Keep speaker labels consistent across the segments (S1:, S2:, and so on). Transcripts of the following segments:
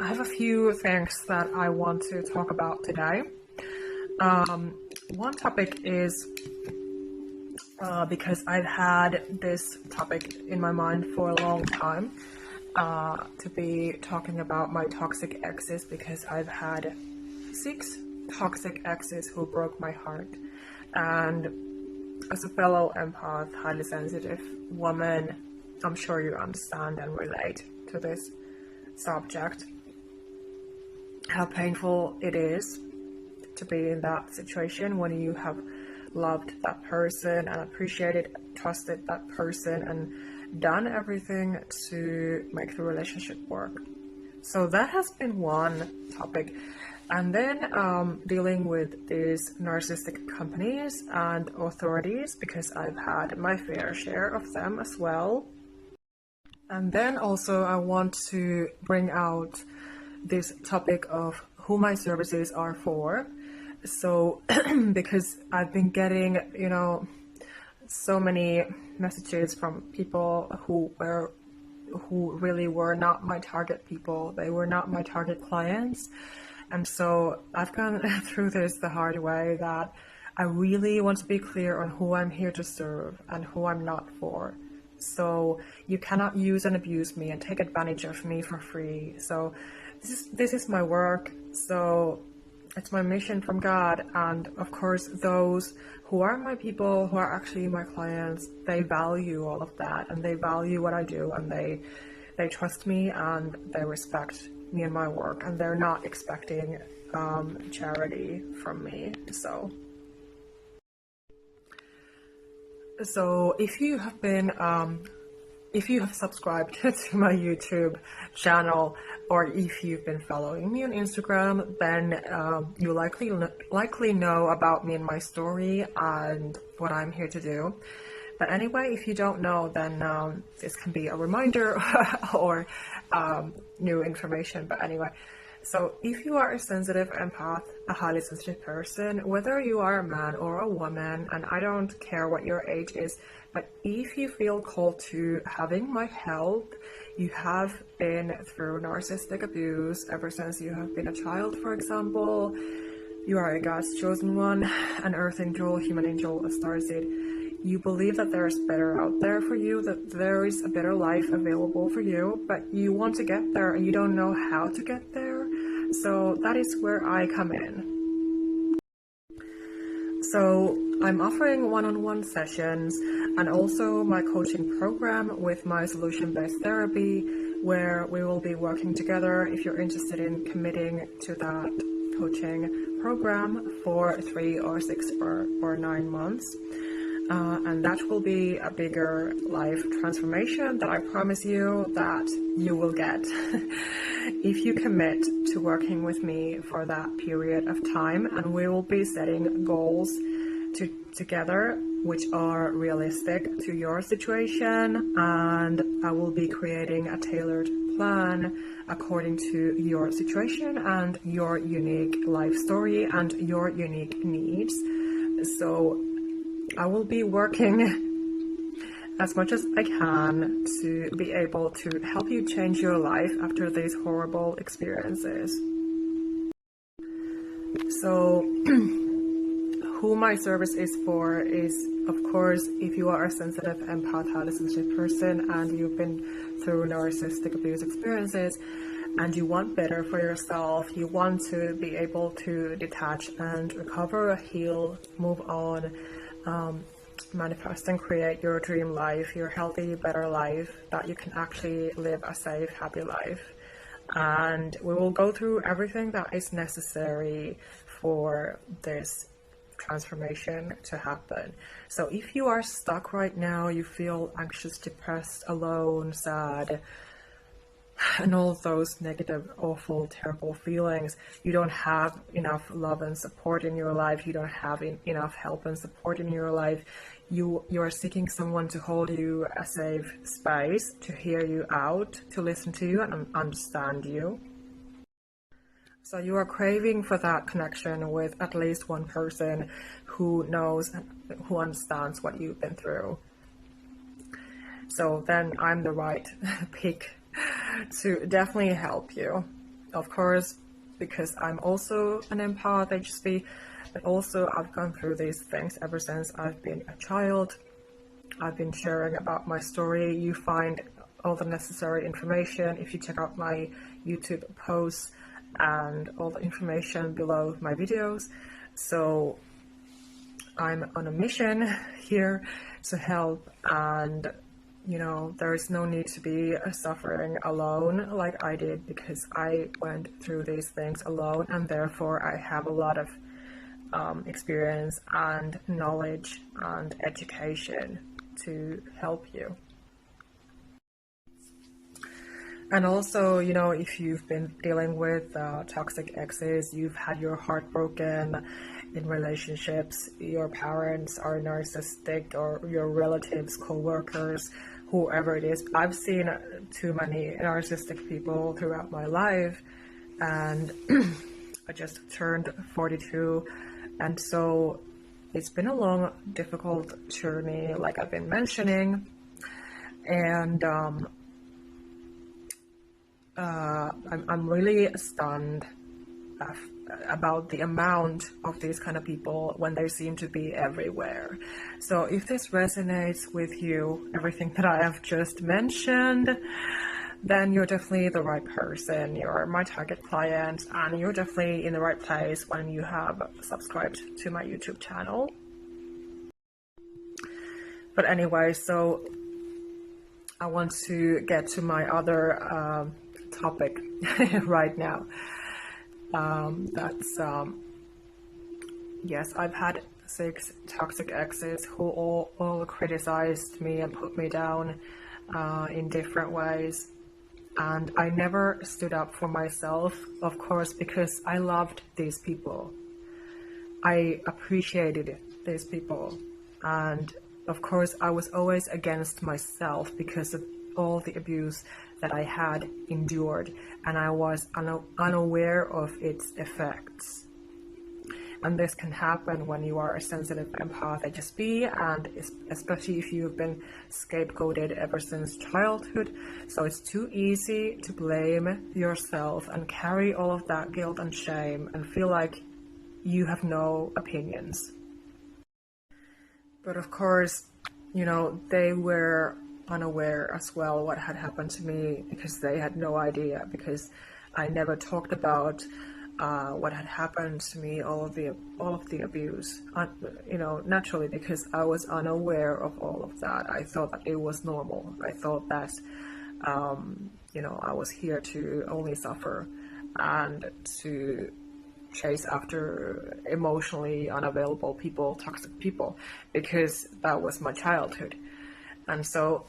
S1: I have a few things that I want to talk about today. One topic is because I've had this topic in my mind for a long time, to be talking about my toxic exes, because I've had 6 toxic exes who broke my heart. And as a fellow empath, highly sensitive woman, I'm sure you understand and relate to this subject. How painful it is to be in that situation when you have loved that person and appreciated, trusted that person, and done everything to make the relationship work. So that has been one topic. And then dealing with these narcissistic companies and authorities, because I've had my fair share of them as well. And then also I want to bring out this topic of who my services are for. So because I've been getting, so many messages from people who really were not my target people. They were not my target clients. And so I've gone through this the hard way, that I really want to be clear on who I'm here to serve and who I'm not for. So you cannot use and abuse me and take advantage of me for free. So this is my work. So it's my mission from God. And of course, those who are my people, who are actually my clients, they value all of that, and they value what I do, and they trust me, and they respect me and my work, and they're not expecting charity from me. So if you have been if you have subscribed to my YouTube channel, or if you've been following me on Instagram, then you likely know about me and my story and what I'm here to do. But anyway, if you don't know, then this can be a reminder or new information. But anyway, so if you are a sensitive empath, a highly sensitive person, whether you are a man or a woman, and I don't care what your age is, but if you feel called to having my help, you have been through narcissistic abuse ever since you have been a child, for example, you are a God's chosen one, an earth angel, human angel, a starseed, you believe that there is better out there for you, that there is a better life available for you, but you want to get there and you don't know how to get there. So that is where I come in. So I'm offering one-on-one sessions and also my coaching program with my solution-based therapy, where we will be working together if you're interested in committing to that coaching program for 3 or 6 or 9 months. And that will be a bigger life transformation that I promise you that you will get if you commit to working with me for that period of time. And we will be setting goals together which are realistic to your situation, and I will be creating a tailored plan according to your situation and your unique life story and your unique needs. So I will be working as much as I can to be able to help you change your life after these horrible experiences. So who my service is for is, of course, if you are a sensitive empath, highly sensitive person, and you've been through narcissistic abuse experiences, and you want better for yourself, you want to be able to detach and recover, heal, move on, manifest and create your dream life, your healthy, better life, that you can actually live a safe, happy life. And we will go through everything that is necessary for this transformation to happen. So if you are stuck right now, you feel anxious, depressed, alone, sad, and all of those negative, awful, terrible feelings, you don't have enough love and support in your life, you don't have enough help and support in your life, you are seeking someone to hold you a safe space, to hear you out, to listen to you and understand you. So you are craving for that connection with at least one person who knows and who understands what you've been through. So then I'm the right pick to definitely help you. of course, because I'm also an empath, HSP, but also I've gone through these things ever since I've been a child. I've been sharing about my story. You find all the necessary information if you check out my YouTube posts and all the information below my videos. So I'm on a mission here to help, and you know, there is no need to be suffering alone like I did, because I went through these things alone, and therefore I have a lot of experience and knowledge and education to help you. And also, you know, if you've been dealing with toxic exes, you've had your heart broken in relationships, your parents are narcissistic, or your relatives, co-workers, whoever it is. I've seen too many narcissistic people throughout my life, and I just turned 42, and so it's been a long, difficult journey, like I've been mentioning, and I'm really stunned about the amount of these kind of people when they seem to be everywhere. So if this resonates with you, everything that I have just mentioned, then you're definitely the right person. You're my target client, and you're definitely in the right place when you have subscribed to my YouTube channel. But anyway, so I want to get to my other topic right now. Yes, I've had 6 toxic exes who all criticized me and put me down in different ways. And I never stood up for myself, of course, because I loved these people. I appreciated these people. And of course, I was always against myself because of all the abuse that I had endured, and I was unaware of its effects. And this can happen when you are a sensitive empath HSP, and especially if you've been scapegoated ever since childhood. So it's too easy to blame yourself and carry all of that guilt and shame and feel like you have no opinions. But of course, you know, they were unaware as well what had happened to me, because they had no idea, because I never talked about what had happened to me, all of the abuse, you know, naturally, because I was unaware of all of that. I thought that it was normal. I thought that you know, I was here to only suffer and to chase after emotionally unavailable people, toxic people, because that was my childhood. And so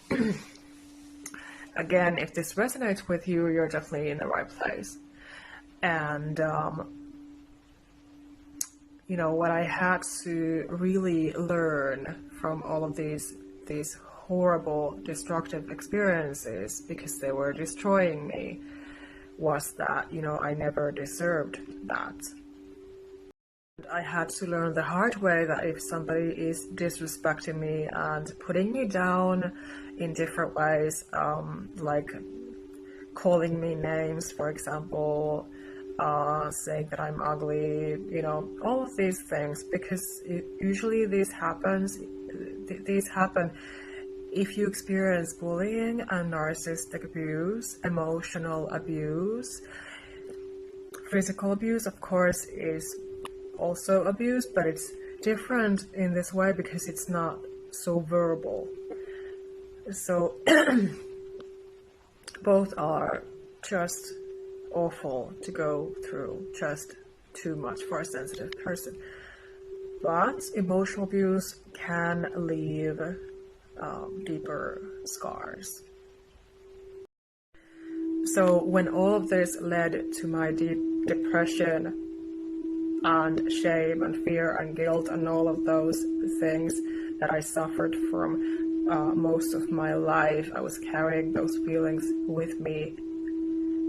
S1: again, if this resonates with you, you're definitely in the right place. And you know, what I had to really learn from all of these horrible, destructive experiences, because they were destroying me, was that, you know, I never deserved that. I had to learn the hard way that if somebody is disrespecting me and putting me down in different ways, like calling me names, for example, saying that I'm ugly, you know, all of these things, because usually these happen if you experience bullying and narcissistic abuse, emotional abuse. Physical abuse, of course, is also abuse, but it's different in this way because it's not so verbal. So both are just awful to go through, just too much for a sensitive person. But emotional abuse can leave deeper scars. So when all of this led to my deep depression and shame and fear and guilt and all of those things that I suffered from most of my life, I was carrying those feelings with me.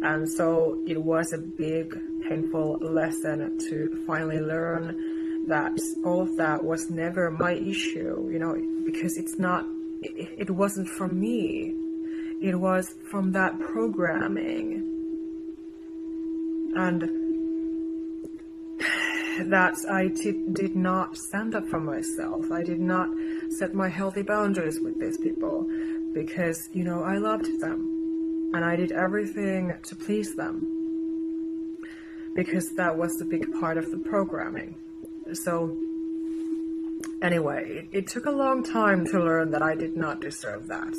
S1: And so it was a big, painful lesson to finally learn that all of that was never my issue, you know, because it wasn't from me. It was from that programming. and that I did not stand up for myself. I did not set my healthy boundaries with these people because, you know, I loved them and I did everything to please them because that was the big part of the programming. So anyway, it took a long time to learn that I did not deserve that.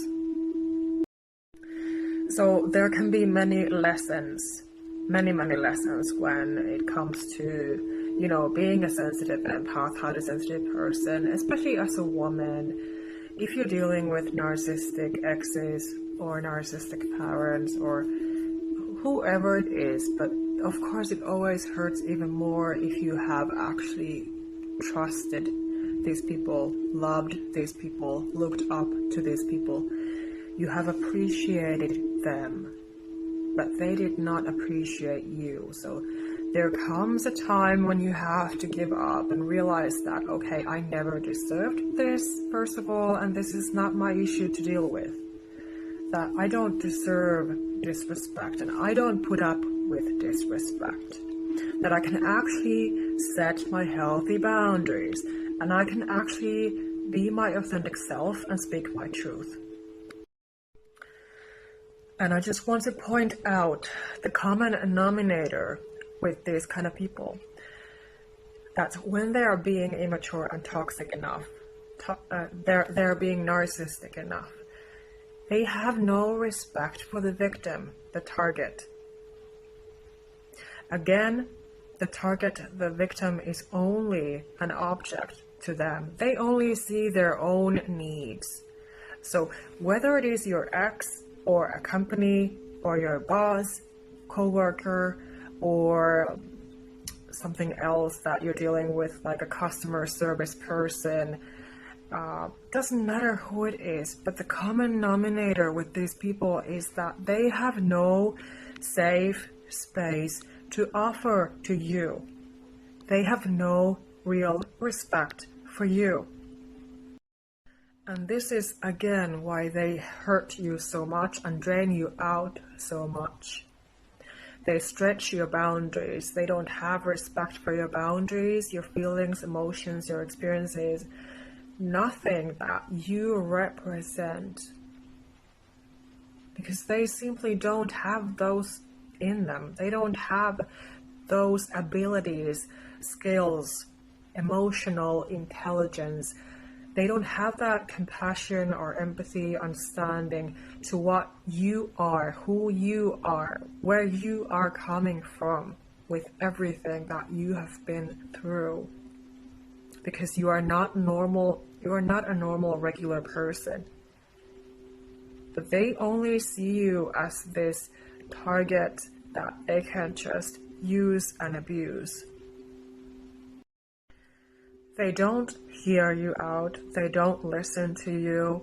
S1: So there can be many lessons, many lessons when it comes to, you know, being a sensitive empath, highly sensitive person, especially as a woman. If you're dealing with narcissistic exes or narcissistic parents or whoever it is, but of course it always hurts even more if you have actually trusted these people, loved these people, looked up to these people. You have appreciated them, but they did not appreciate you. So there comes a time when you have to give up and realize that, okay, I never deserved this, first of all, and this is not my issue to deal with. That I don't deserve disrespect and I don't put up with disrespect. That I can actually set my healthy boundaries and I can actually be my authentic self and speak my truth. And I just want to point out the common denominator with these kind of people, that when they are being immature and toxic enough, they're being narcissistic enough, they have no respect for the victim, the target. Again, the target, the victim, is only an object to them. They only see their own needs. So whether it is your ex or a company or your boss, co-worker, or something else that you're dealing with, like a customer service person, doesn't matter who it is, but the common denominator with these people is that they have no safe space to offer to you. They have no real respect for you. And this is again why they hurt you so much and drain you out so much. They stretch your boundaries. They don't have respect for your boundaries, your feelings, emotions, your experiences, nothing that you represent. Because they simply don't have those in them. They don't have those abilities, skills, emotional intelligence. They don't have that compassion or empathy, understanding to what you are, who you are, where you are coming from with everything that you have been through. Because you are not normal, you are not a normal, regular person. But they only see you as this target that they can just use and abuse. They don't hear you out. They don't listen to you.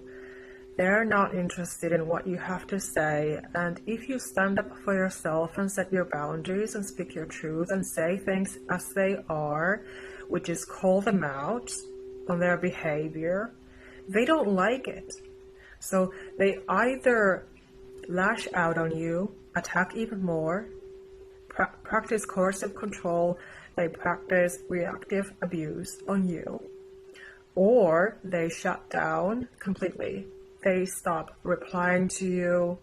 S1: They're not interested in what you have to say. And if you stand up for yourself and set your boundaries and speak your truth and say things as they are, which is call them out on their behavior, they don't like it. So they either lash out on you, attack even more, practice coercive control, they practice reactive abuse on you, or they shut down completely. They stop replying to you.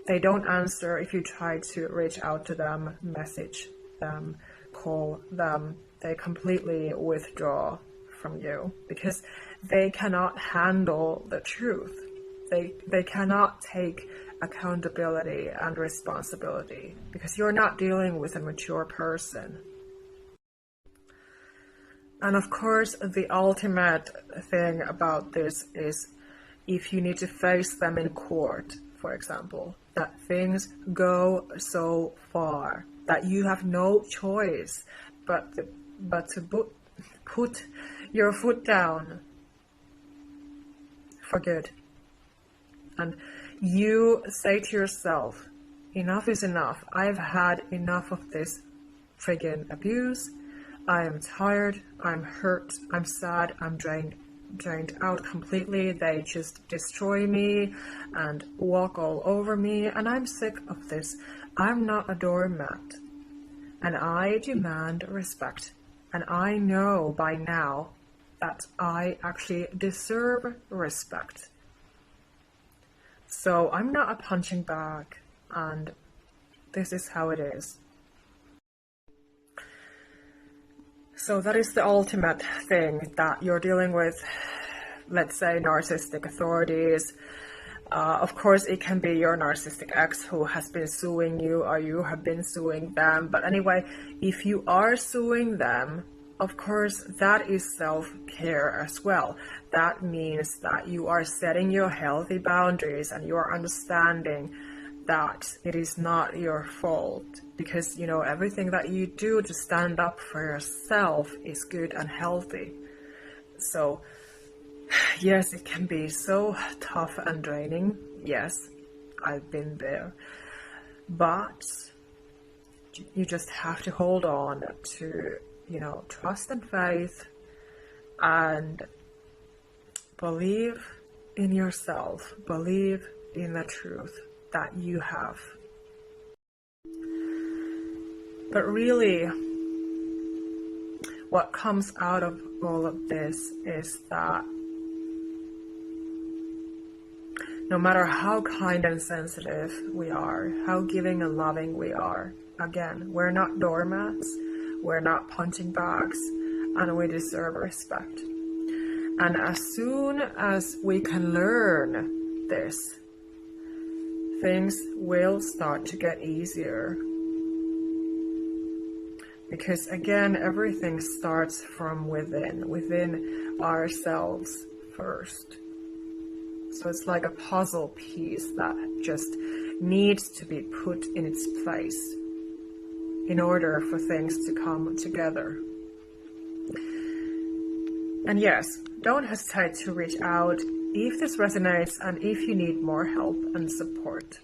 S1: They don't answer if you try to reach out to them, message them, call them. They completely withdraw from you because they cannot handle the truth. They cannot take accountability and responsibility because you're not dealing with a mature person. And of course, the ultimate thing about this is if you need to face them in court, for example, that things go so far that you have no choice but to put your foot down for good. And you say to yourself, enough is enough. I've had enough of this friggin' abuse. I am tired, I'm hurt, I'm sad, I'm drained out completely. They just destroy me and walk all over me, and I'm sick of this. I'm not a doormat. and I demand respect. And I know by now that I actually deserve respect. So I'm not a punching bag, and this is how it is. So that is the ultimate thing that you're dealing with, let's say, narcissistic authorities. Of course, it can be your narcissistic ex who has been suing you, or you have been suing them. But anyway, if you are suing them, of course, that is self-care as well. That means that you are setting your healthy boundaries and you are understanding that it is not your fault, because, you know, everything that you do to stand up for yourself is good and healthy. So yes, it can be so tough and draining. Yes, I've been there. But you just have to hold on to, you know, trust and faith, and believe in yourself. Believe in the truth that you have. But really, what comes out of all of this is that no matter how kind and sensitive we are, how giving and loving we are, again, we're not doormats, we're not punching bags, and we deserve respect. And as soon as we can learn this, things will start to get easier. Because again, everything starts from within ourselves first. So it's like a puzzle piece that just needs to be put in its place in order for things to come together. And yes, don't hesitate to reach out if this resonates and if you need more help and support.